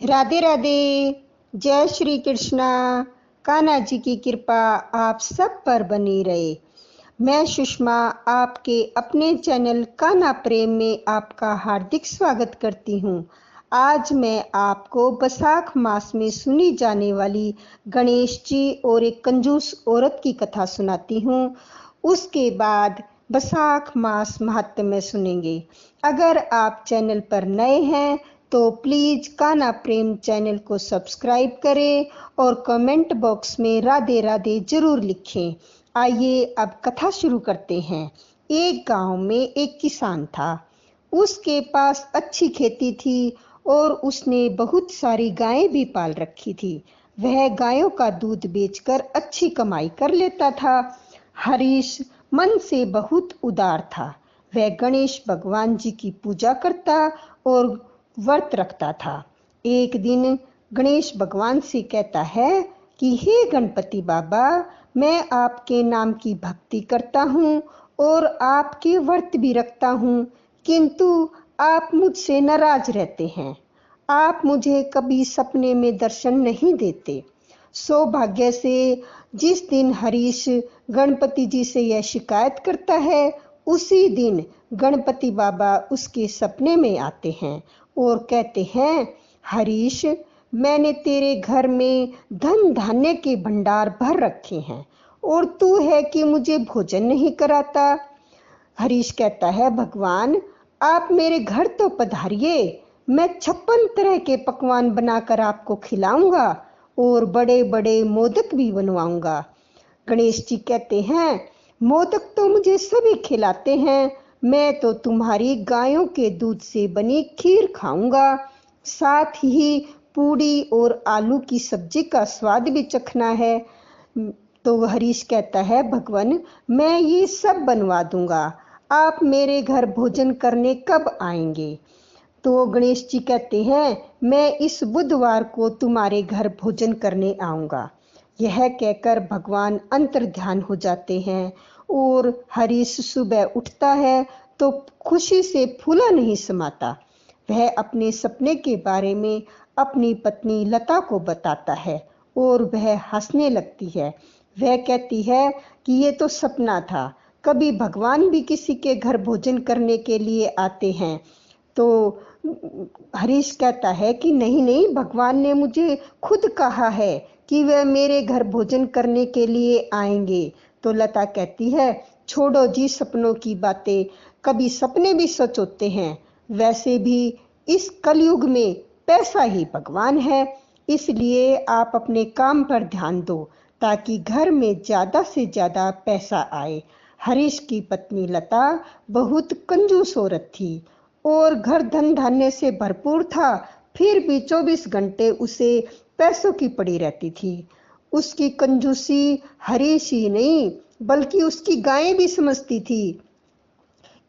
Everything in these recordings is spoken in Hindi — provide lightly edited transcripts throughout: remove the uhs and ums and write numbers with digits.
राधे राधे। जय श्री कृष्णा। कान्हा जी की कृपा आप सब पर बनी रहे। मैं सुषमा आपके अपने चैनल कान्हा प्रेम में आपका हार्दिक स्वागत करती हूँ। आज मैं आपको बैसाख मास में सुनी जाने वाली गणेश जी और एक कंजूस औरत की कथा सुनाती हूँ। उसके बाद बैसाख मास महात्म्य में सुनेंगे। अगर आप चैनल पर नए हैं तो प्लीज कान्हा प्रेम चैनल को सब्सक्राइब करें और कमेंट बॉक्स में राधे राधे जरूर लिखें। आइए अब कथा शुरू करते हैं। एक गांव में एक किसान था। उसके पास अच्छी खेती थी और उसने बहुत सारी गायें भी पाल रखी थी। वह गायों का दूध बेचकर अच्छी कमाई कर लेता था। हरीश मन से बहुत उदार था। वह गणेश भगवान जी की पूजा करता और व्रत रखता था। एक दिन गणेश भगवान से कहता है कि हे गणपति बाबा, मैं आपके नाम की भक्ति करता हूँ और आपके व्रत भी रखता हूँ, किंतु आप मुझसे नाराज रहते हैं। आप मुझे कभी सपने में दर्शन नहीं देते। सौभाग्य से जिस दिन हरीश गणपति जी से यह शिकायत करता है, उसी दिन गणपति बाबा उसके सपने में आते हैं और कहते हैं, हरीश, मैंने तेरे घर में धन धान्य के भंडार भर रखे हैं और तू है कि मुझे भोजन नहीं कराता। हरीश कहता है, भगवान, आप मेरे घर तो पधारिए। मैं 56 तरह के पकवान बनाकर आपको खिलाऊंगा और बड़े बड़े मोदक भी बनवाऊंगा। गणेश जी कहते हैं, मोदक तो मुझे सभी खिलाते हैं, मैं तो तुम्हारी गायों के दूध से बनी खीर खाऊंगा, साथ ही पूड़ी और आलू की सब्जी का स्वाद भी चखना है। तो हरीश कहता है, भगवान, मैं ये सब बनवा दूंगा, आप मेरे घर भोजन करने कब आएंगे? तो गणेश जी कहते हैं, मैं इस बुधवार को तुम्हारे घर भोजन करने आऊंगा। यह कहकर भगवान अंतर्ध्यान हो जाते हैं और हरीश सुबह उठता है तो खुशी से फूला नहीं समाता। वह अपने सपने के बारे में अपनी पत्नी लता को बताता है और वह हंसने लगती है। वह कहती है कि ये तो सपना था, कभी भगवान भी किसी के घर भोजन करने के लिए आते हैं? तो हरीश कहता है कि नहीं नहीं, भगवान ने मुझे खुद कहा है कि वह मेरे घर भोजन करने के लिए आएंगे। तो लता कहती है, छोड़ो जी सपनों की बातें, कभी सपने भी सच होते हैं। वैसे भी इस कलयुग में पैसा ही भगवान है, इसलिए आप अपने काम पर ध्यान दो ताकि घर में ज्यादा से ज्यादा पैसा आए। हरीश की पत्नी लता बहुत कंजूस औरत थी और घर धन धान्य से भरपूर था, फिर भी 24 घंटे उसे पैसों की पड़ी रहती थी। उसकी कंजूसी हरीश ही नहीं बल्कि उसकी गायें भी समझती थी।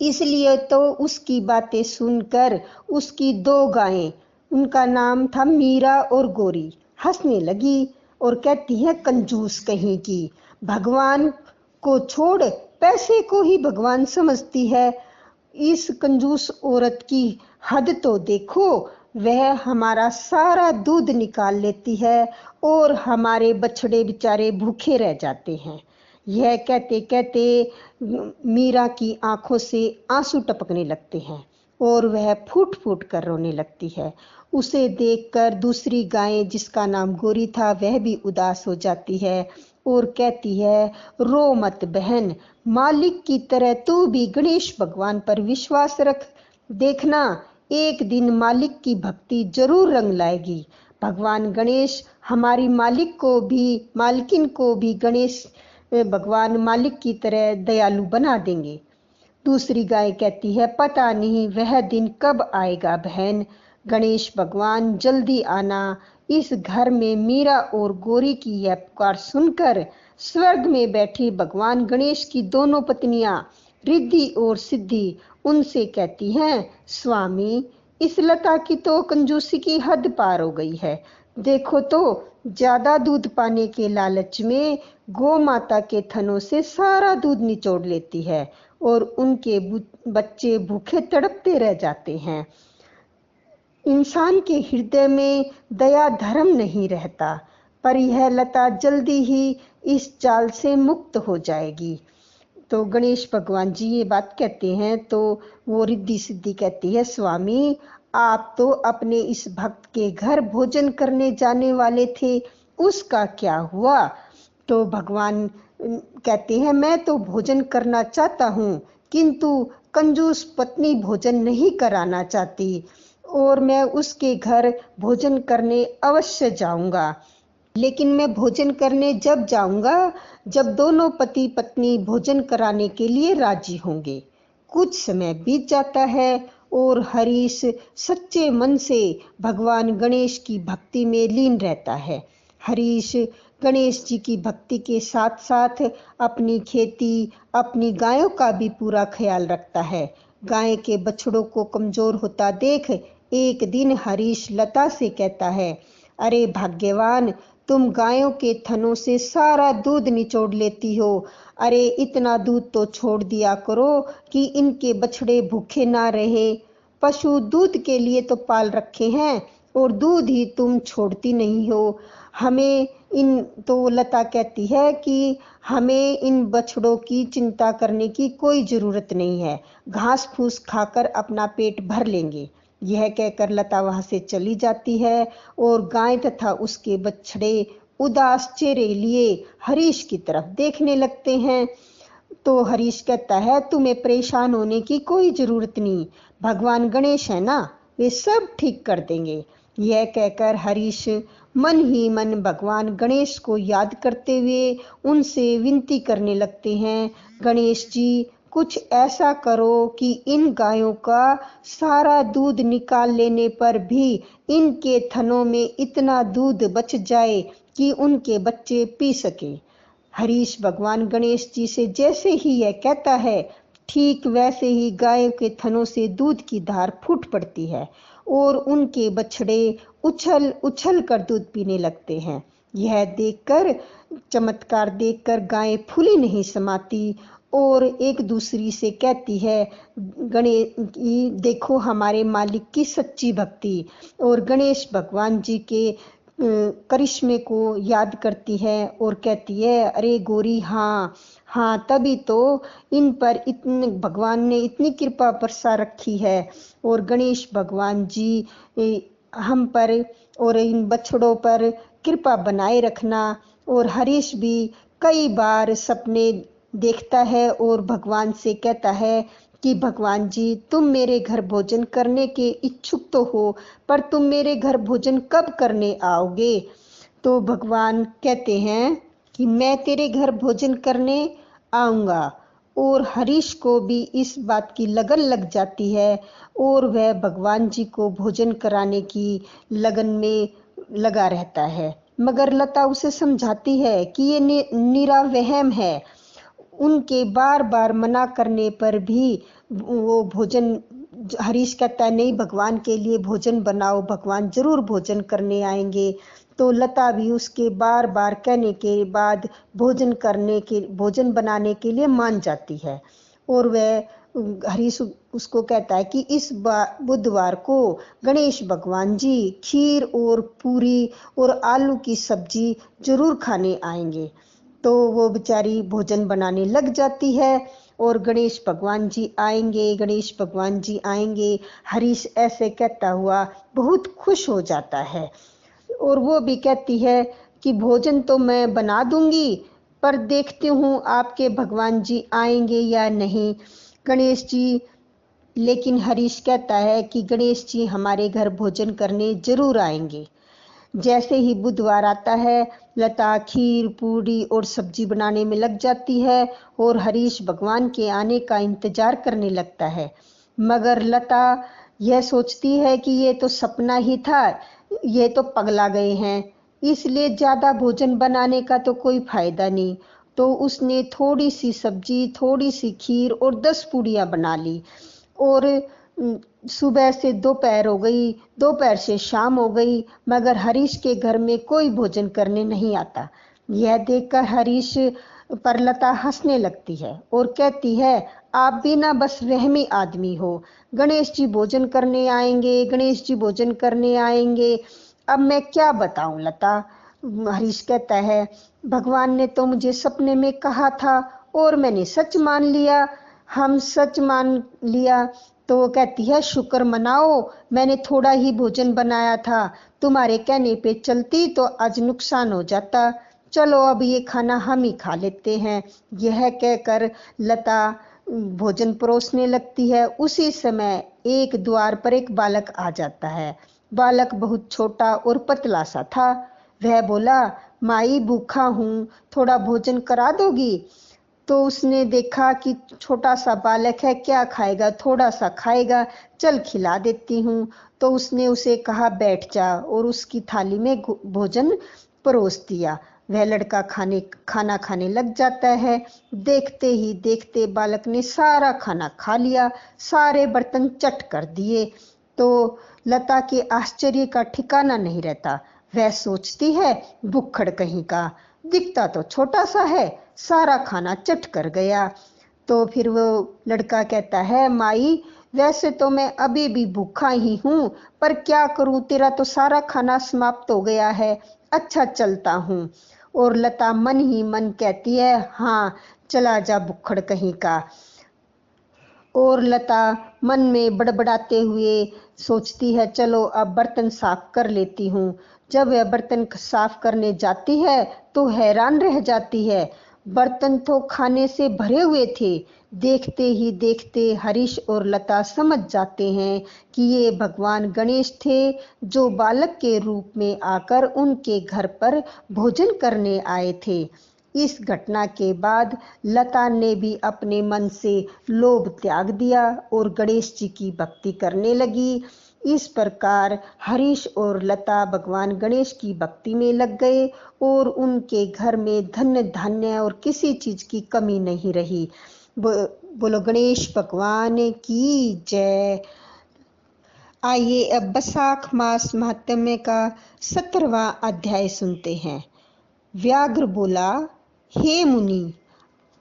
इसलिए तो उसकी बातें सुनकर उसकी 2 गायें, उनका नाम था मीरा और गोरी, हंसने लगी और कहती है, कंजूस कहीं की, भगवान को छोड़ पैसे को ही भगवान समझती है। इस कंजूस औरत की हद तो देखो, वह हमारा सारा दूध निकाल लेती है और हमारे बछड़े बेचारे भूखे रह जाते हैं। यह कहते कहते मीरा की आंखों से आंसू टपकने लगते हैं और वह फूट फूट कर रोने लगती है। उसे देखकर दूसरी गाय जिसका नाम गोरी था वह भी उदास हो जाती है और कहती है, रो मत बहन, मालिक की तरह तू भी गणेश भगवान पर विश्वास रख, देखना एक दिन मालिक की भक्ति जरूर रंग लाएगी। भगवान गणेश हमारी मालकिन को भी गणेश भगवान मालिक की तरह दयालु बना देंगे। दूसरी गाय कहती है, पता नहीं वह दिन कब आएगा बहन, गणेश भगवान जल्दी आना। इस घर में मीरा और गोरी की यह पुकार सुनकर स्वर्ग में बैठी भगवान गणेश की दोनों पत्नियां रिद्धि और सिद्धि उनसे कहती हैं, स्वामी, इस लता की तो कंजूसी की हद पार हो गई है। देखो तो, ज्यादा दूध पाने के लालच में गौ माता के थनों से सारा दूध निचोड़ लेती है और उनके बच्चे भूखे तड़पते रह जाते हैं। इंसान के हृदय में दया धर्म नहीं रहता, पर यह लता जल्दी ही इस जाल से मुक्त हो जाएगी। तो गणेश भगवान जी ये बात कहते हैं तो वो रिद्धि सिद्धि कहती है, स्वामी आप तो अपने इस भक्त के घर भोजन करने जाने वाले थे, उसका क्या हुआ? तो भगवान कहते हैं, मैं तो भोजन करना चाहता हूँ, किंतु कंजूस पत्नी भोजन नहीं कराना चाहती, और मैं उसके घर भोजन करने अवश्य जाऊंगा। लेकिन मैं भोजन करने जब जाऊंगा जब दोनों पति पत्नी भोजन कराने के लिए राजी होंगे। कुछ समय बीत जाता है और हरीश सच्चे मन से भगवान गणेश की भक्ति में लीन रहता है। हरीश गणेश जी की भक्ति के साथ साथ अपनी खेती, अपनी गायों का भी पूरा ख्याल रखता है। गाय के बछड़ों को कमजोर होता देख एक दिन हरीश लता से कहता है, अरे भाग्यवान, तुम गायों के थनों से सारा दूध निचोड़ लेती हो। अरे इतना दूध तो छोड़ दिया करो कि इनके बछड़े भूखे ना रहे। पशु दूध के लिए तो पाल रखे हैं और दूध ही तुम छोड़ती नहीं हो। हमें इन तो लता कहती है कि हमें इन बछड़ों की चिंता करने की कोई जरूरत नहीं है, घास फूस खाकर अपना पेट भर लेंगे। यह कहकर लता वहां से चली जाती है और गाय तथा उसके बछड़े उदास चेहरे लिए हरीश की तरफ देखने लगते हैं। तो हरीश कहता है, तुम्हें परेशान होने की कोई जरूरत नहीं, भगवान गणेश है ना, वे सब ठीक कर देंगे। यह कहकर हरीश मन ही मन भगवान गणेश को याद करते हुए उनसे विनती करने लगते हैं, गणेश जी कुछ ऐसा करो कि इन गायों का सारा दूध निकाल लेने पर भी इनके थनों में इतना दूध बच जाए कि उनके बच्चे पी सके। हरीश भगवान गणेश जी से जैसे ही यह कहता है, ठीक वैसे ही गायों के थनों से दूध की धार फूट पड़ती है और उनके बछड़े उछल उछल कर दूध पीने लगते हैं। यह देखकर, चमत्कार देखकर गायें फूली नहीं समाती और एक दूसरी से कहती है, गणेश देखो हमारे मालिक की सच्ची भक्ति, और गणेश भगवान जी के करिश्मे को याद करती है और कहती है, अरे गोरी हाँ हाँ, तभी तो इन पर इतने भगवान ने इतनी कृपा बरसा रखी है। और गणेश भगवान जी हम पर और इन बछड़ों पर कृपा बनाए रखना। और हरीश भी कई बार सपने देखता है और भगवान से कहता है कि भगवान जी तुम मेरे घर भोजन करने के इच्छुक तो हो, पर तुम मेरे घर भोजन कब करने आओगे? तो भगवान कहते हैं कि मैं तेरे घर भोजन करने आऊंगा। और हरीश को भी इस बात की लगन लग जाती है और वह भगवान जी को भोजन कराने की लगन में लगा रहता है। मगर लता उसे समझाती है कि ये निरा वहम है। उनके बार बार मना करने पर भी वो भोजन, हरीश कहता है नहीं भगवान के लिए भोजन बनाओ, भगवान जरूर भोजन करने आएंगे। तो लता भी उसके बार बार कहने के बाद भोजन बनाने के लिए मान जाती है। और वह हरीश उसको कहता है कि इस बुधवार को गणेश भगवान जी खीर और पूरी और आलू की सब्जी जरूर खाने आएंगे। तो वो बेचारी भोजन बनाने लग जाती है और गणेश भगवान जी आएंगे, गणेश भगवान जी आएंगे, हरीश ऐसे कहता हुआ बहुत खुश हो जाता है। और वो भी कहती है कि भोजन तो मैं बना दूंगी, पर देखती हूँ आपके भगवान जी आएंगे या नहीं। गणेश जी, लेकिन हरीश कहता है कि गणेश जी हमारे घर भोजन करने जरूर आएंगे। जैसे ही बुधवार आता है, लता खीर पूरी और सब्जी बनाने में लग जाती है और हरीश भगवान के आने का इंतजार करने लगता है। मगर लता यह सोचती है कि ये तो सपना ही था, ये तो पगला गए हैं, इसलिए ज्यादा भोजन बनाने का तो कोई फायदा नहीं। तो उसने थोड़ी सी सब्जी, थोड़ी सी खीर और 10 पूड़ियाँ बना ली। और सुबह से दोपहर हो गई, दोपहर से शाम हो गई, मगर हरीश के घर में कोई भोजन करने नहीं आता। यह देखकर हरीश पर लता हंसने लगती है और कहती है, आप भी ना बस वहमी आदमी हो। गणेश जी भोजन करने आएंगे, गणेश जी भोजन करने आएंगे। अब मैं क्या बताऊं लता। हरीश कहता है, भगवान ने तो मुझे सपने में कहा था और मैंने सच मान लिया। हम सच मान लिया। तो वो कहती है, शुक्र मनाओ, मैंने थोड़ा ही भोजन बनाया था, तुम्हारे कहने पे चलती तो आज नुकसान हो जाता। चलो अब ये खाना हम ही खा लेते हैं। यह कहकर लता भोजन परोसने लगती है। उसी समय एक द्वार पर एक बालक आ जाता है। बालक बहुत छोटा और पतला सा था। वह बोला, माई भूखा हूँ, थोड़ा भोजन करा दोगी? तो उसने देखा कि छोटा सा बालक है, क्या खाएगा, थोड़ा सा खाएगा, चल खिला देती हूँ। तो उसने उसे कहा, बैठ जा, और उसकी थाली में भोजन परोस दिया। वह लड़का खाना खाने लग जाता है। देखते ही देखते बालक ने सारा खाना खा लिया, सारे बर्तन चट कर दिए। तो लता के आश्चर्य का ठिकाना नहीं रहता। वह सोचती है, भुक्खड़ कहीं का, दिखता तो छोटा सा है, सारा खाना चट कर गया। तो फिर वो लड़का कहता है, माई वैसे तो मैं अभी भी भूखा ही हूँ, पर क्या करूँ, तेरा तो सारा खाना समाप्त हो गया है। अच्छा चलता हूँ। और लता मन ही मन कहती है, हाँ चला जा भुक्खड़ कहीं का। और लता मन में बड़बड़ाते हुए सोचती है, चलो अब बर्तन साफ कर लेती हूँ। जब वह बर्तन साफ करने जाती है तो हैरान रह जाती है। बर्तन तो खाने से भरे हुए थे। देखते ही देखते हरीश और लता समझ जाते हैं कि ये भगवान गणेश थे, जो बालक के रूप में आकर उनके घर पर भोजन करने आए थे। इस घटना के बाद लता ने भी अपने मन से लोभ त्याग दिया और गणेश जी की भक्ति करने लगी। इस प्रकार हरीश और लता भगवान गणेश की भक्ति में लग गए और उनके घर में धन धान्य और किसी चीज की कमी नहीं रही। बोलो गणेश भगवान की जय। आइए अब बैसाख मास महात्म्य का 17वां अध्याय सुनते हैं। व्याघ्र बोला, हे मुनि,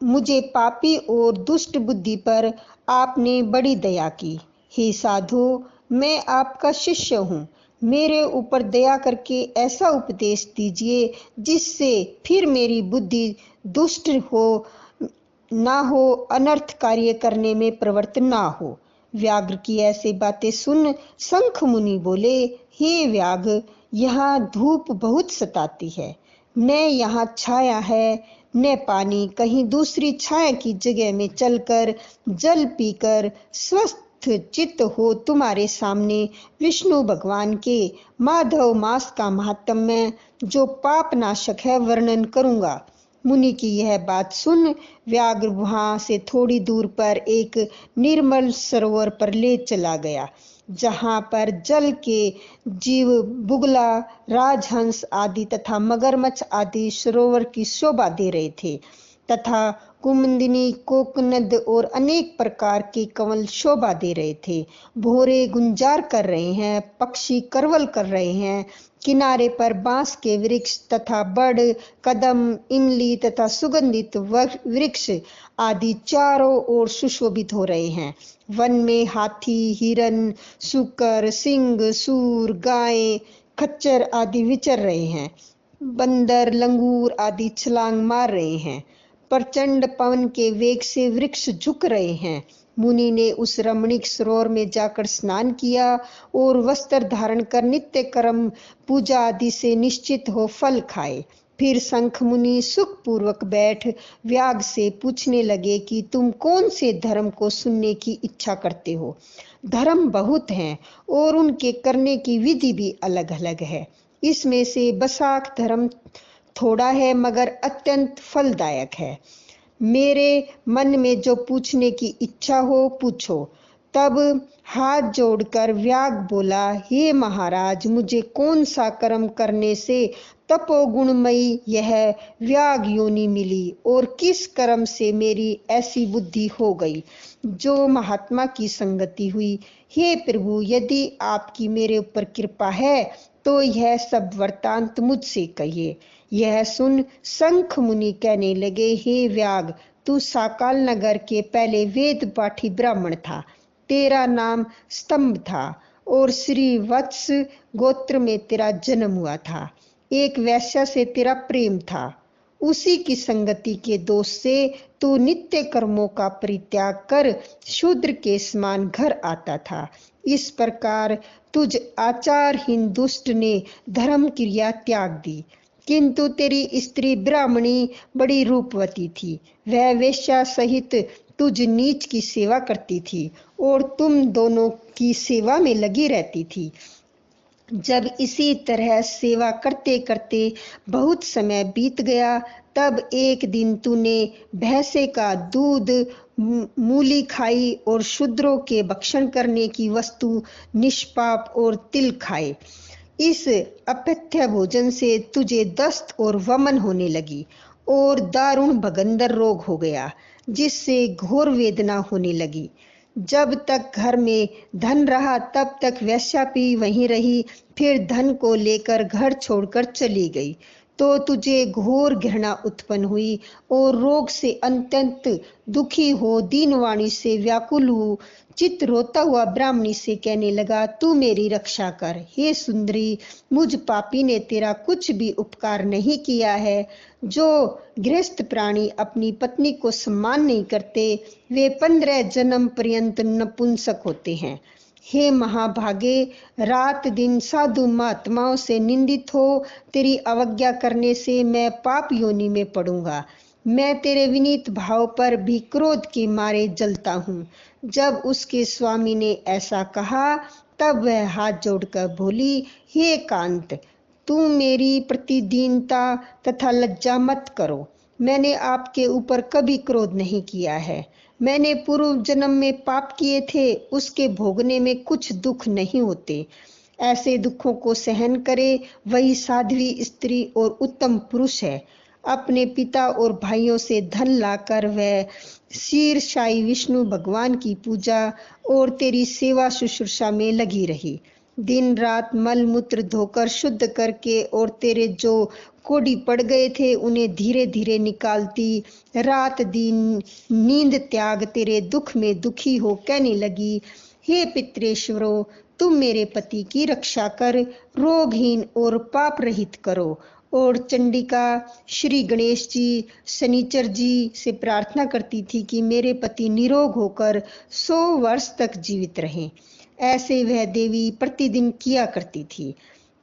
मुझे पापी और दुष्ट बुद्धि पर आपने बड़ी दया की। हे साधु, मैं आपका शिष्य हूँ, मेरे ऊपर दया करके ऐसा उपदेश दीजिए जिससे फिर मेरी बुद्धि दुष्ट हो ना हो, अनर्थ कार्य करने में प्रवृत्त ना हो। व्याघ्र की ऐसी बातें सुन शंख मुनि बोले, हे व्याघ्र, यहाँ धूप बहुत सताती है, न यहाँ छाया है न पानी। कहीं दूसरी छाया की जगह में चलकर जल पीकर स्वस्थ चित्त हो तुम्हारे सामने विष्णु भगवान के माधव मास का महात्म्य, जो पाप नाशक है, वर्णन करूंगा। मुनि की यह बात सुन व्याघ्र वहां से थोड़ी दूर पर एक निर्मल सरोवर पर ले चला गया, जहां पर जल के जीव बुगला, राजहंस आदि तथा मगरमच्छ आदि सरोवर की शोभा दे रहे थे, तथा कुमुदिनी, कोकनद और अनेक प्रकार के कमल शोभा दे रहे थे। भोरे गुंजार कर रहे हैं, पक्षी करवल कर रहे हैं। किनारे पर बांस के वृक्ष तथा बड़, कदम, इमली तथा सुगंधित वृक्ष आदि चारों ओर सुशोभित हो रहे हैं। वन में हाथी, हिरन, सूकर, सिंह, सूर, गाय, खच्चर आदि विचर रहे हैं। बंदर, लंगूर आदि छलांग मार रहे हैं। प्रचंड पवन के वेग से वृक्ष झुक रहे हैं। मुनि ने उस रमणीक सरोवर में जाकर स्नान किया और वस्त्र धारण कर नित्य कर्म पूजा आदि से निश्चित हो फल खाए। फिर शंख मुनि सुख पूर्वक बैठ व्याघ्र से पूछने लगे कि तुम कौन से धर्म को सुनने की इच्छा करते हो। धर्म बहुत हैं और उनके करने की विधि भी अलग अलग है। इसमें से बैसाख धर्म थोड़ा है मगर अत्यंत फलदायक है। मेरे मन में जो पूछने की इच्छा हो पूछो। तब हाथ जोड़कर व्याघ्र बोला, हे महाराज, मुझे कौन सा कर्म करने से तपोगुणमयी यह व्याघ्र योनि मिली और किस कर्म से मेरी ऐसी बुद्धि हो गई जो महात्मा की संगति हुई। हे प्रभु, यदि आपकी मेरे ऊपर कृपा है तो यह सब वृत्तांत मुझसे कहिए। यह सुन शंख मुनि कहने लगे, हे व्याघ्र, तू साकाल नगर के पहले वेद पाठी ब्राह्मण था। तेरा नाम स्तंभ था और श्री वत्स गोत्र में तेरा जन्म हुआ था। एक वैश्या से तेरा प्रेम था। उसी की संगति के दोष से तू नित्य कर्मों का परित्याग कर शूद्र के समान घर आता था। इस प्रकार तुझ आचारहीन दुष्ट ने धर्म क्रिया त्याग दी। किंतु तेरी स्त्री ब्राह्मणी बड़ी रूपवती थी। वह वेश्या सहित तुझ नीच की सेवा करती थी और तुम दोनों की सेवा में लगी रहती थी। जब इसी तरह सेवा करते करते बहुत समय बीत गया, तब एक दिन तूने भैंसे का दूध, मूली खाई और शूद्रों के भक्षण करने की वस्तु निष्पाप और तिल खाए। इस अपथ्य भोजन से तुझे दस्त और वमन होने लगी और दारुण भगंदर रोग हो गया, जिससे घोर वेदना होने लगी। जब तक घर में धन रहा तब तक वेश्यापी वहीं रही, फिर धन को लेकर घर छोड़कर चली गई तो तुझे घोर घृणा उत्पन्न हुई और रोग से अत्यंत दुखी हो दीनवाणी से व्याकुल हो चित्त रोता हुआ ब्राह्मणी से कहने लगा, तू मेरी रक्षा कर। हे सुंदरी, मुझ पापी ने तेरा कुछ भी उपकार नहीं किया है। जो गृहस्थ प्राणी अपनी पत्नी को सम्मान नहीं करते, वे 15 जन्म पर्यंत नपुंसक होते हैं। हे महाभागे, रात दिन साधु महात्माओं से निंदित हो तेरी अवज्ञा करने से मैं पाप योनि में पड़ूंगा। मैं तेरे विनीत भाव पर भी क्रोध के मारे जलता हूँ। जब उसके स्वामी ने ऐसा कहा, तब वह हाथ जोड़कर बोली, हे कांत, तू मेरी प्रति दीनता तथा लज्जा मत करो। मैंने आपके ऊपर कभी क्रोध नहीं किया है। मैंने पूर्व जन्म में पाप किए थे, उसके भोगने में कुछ दुख नहीं होते। ऐसे दुखों को सहन करे वही साध्वी स्त्री और उत्तम पुरुष है। अपने पिता और भाइयों से धन लाकर वह शीरशाही विष्णु भगवान की पूजा और तेरी सेवा शुश्रूषा में लगी रही। दिन रात मल मूत्र धोकर शुद्ध करके और तेरे जो कोड़ी पड़ गए थे उन्हें धीरे धीरे निकालती, रात दिन नींद त्याग तेरे दुख में दुखी हो कहने लगी, हे पितरेश्वरों, तुम मेरे पति की रक्षा कर, रोगहीन और पाप रहित करो। और चंडिका श्री गणेश जी, शनिचर जी से प्रार्थना करती थी कि मेरे पति निरोग होकर 100 वर्ष तक जीवित रहें। ऐसे वह देवी प्रतिदिन किया करती थी।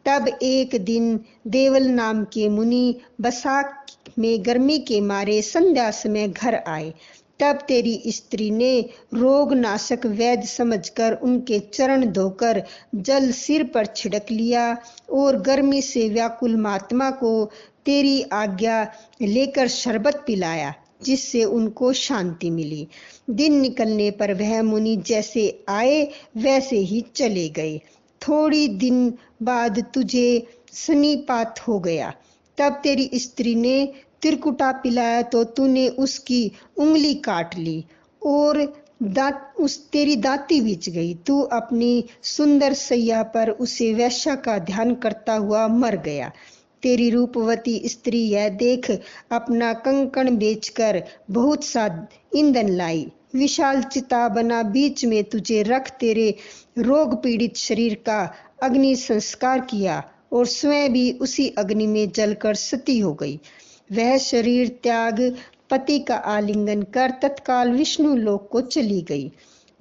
तब एक दिन देवल नाम के मुनि बैसाख में गर्मी के मारे संध्या समय घर आए। तब तेरी स्त्री ने रोग नाशक वैद्य समझकर उनके चरण धोकर जल सिर पर छिड़क लिया और गर्मी से व्याकुल महात्मा को तेरी आज्ञा लेकर शरबत पिलाया, जिससे उनको शांति मिली। दिन निकलने पर वह मुनि जैसे आए वैसे ही चले गए। थोड़ी दिन बाद तुझे सन्निपात हो गया। तब तेरी स्त्री ने तिरकुटा पिलाया तो तूने उसकी उंगली काट ली और तेरी दांती बिछ गई। तू अपनी सुंदर सैया पर उसे वैश्या का ध्यान करता हुआ मर गया। तेरी रूपवती स्त्री यह देख अपना कंकण बेचकर बहुत सा ईंधन लाई, विशाल चिता बना, बीच में तुझे रख तेरे रोग पीड़ित शरीर का अग्नि संस्कार किया और स्वयं भी उसी अग्नि में जलकर सती हो गई। वह शरीर त्याग पति का आलिंगन कर तत्काल विष्णु लोक को चली गई।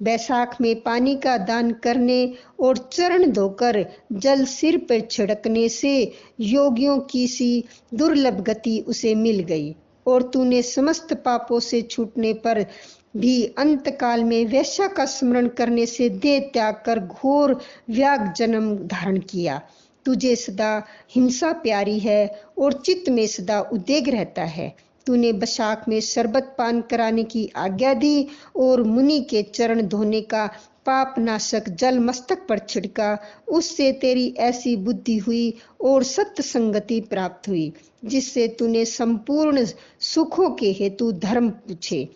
बैसाख में पानी का दान करने और चरण धोकर जल सिर पर छिड़कने से योगियों की सी दुर्लभ गति उसे मिल गई और तूने समस्त पापों से छूटने पर भी अंतकाल में वैश्या का स्मरण करने से देह त्याग कर घोर व्याग जन्म धारण किया। तुझे सदा हिंसा प्यारी है और चित्त में सदा उद्वेग रहता है। तूने बैसाख में शरबत पान कराने की आज्ञा दी और मुनि के चरण धोने का पाप नाशक जल मस्तक पर छिड़का। उससे तेरी ऐसी बुद्धि हुई और सत्य संगति प्राप्त हुई, जिससे तूने संपूर्ण सुखों के हेतु धर्म पूछे।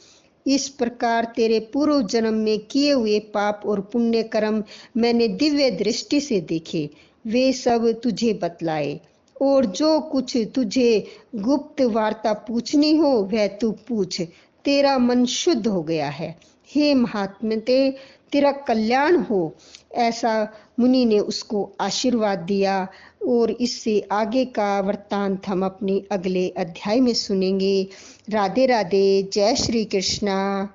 इस प्रकार तेरे पूर्व जन्म में किए हुए पाप और पुण्य कर्म मैंने दिव्य दृष्टि से देखे, वे सब तुझे बतलाए। और जो कुछ तुझे गुप्त वार्ता पूछनी हो वह तू पूछ। तेरा मन शुद्ध हो गया है। हे महात्मते, तेरा कल्याण हो। ऐसा मुनि ने उसको आशीर्वाद दिया और इससे आगे का वृत्तांत हम अपने अगले अध्याय में सुनेंगे। राधे राधे, जय श्री कृष्णा।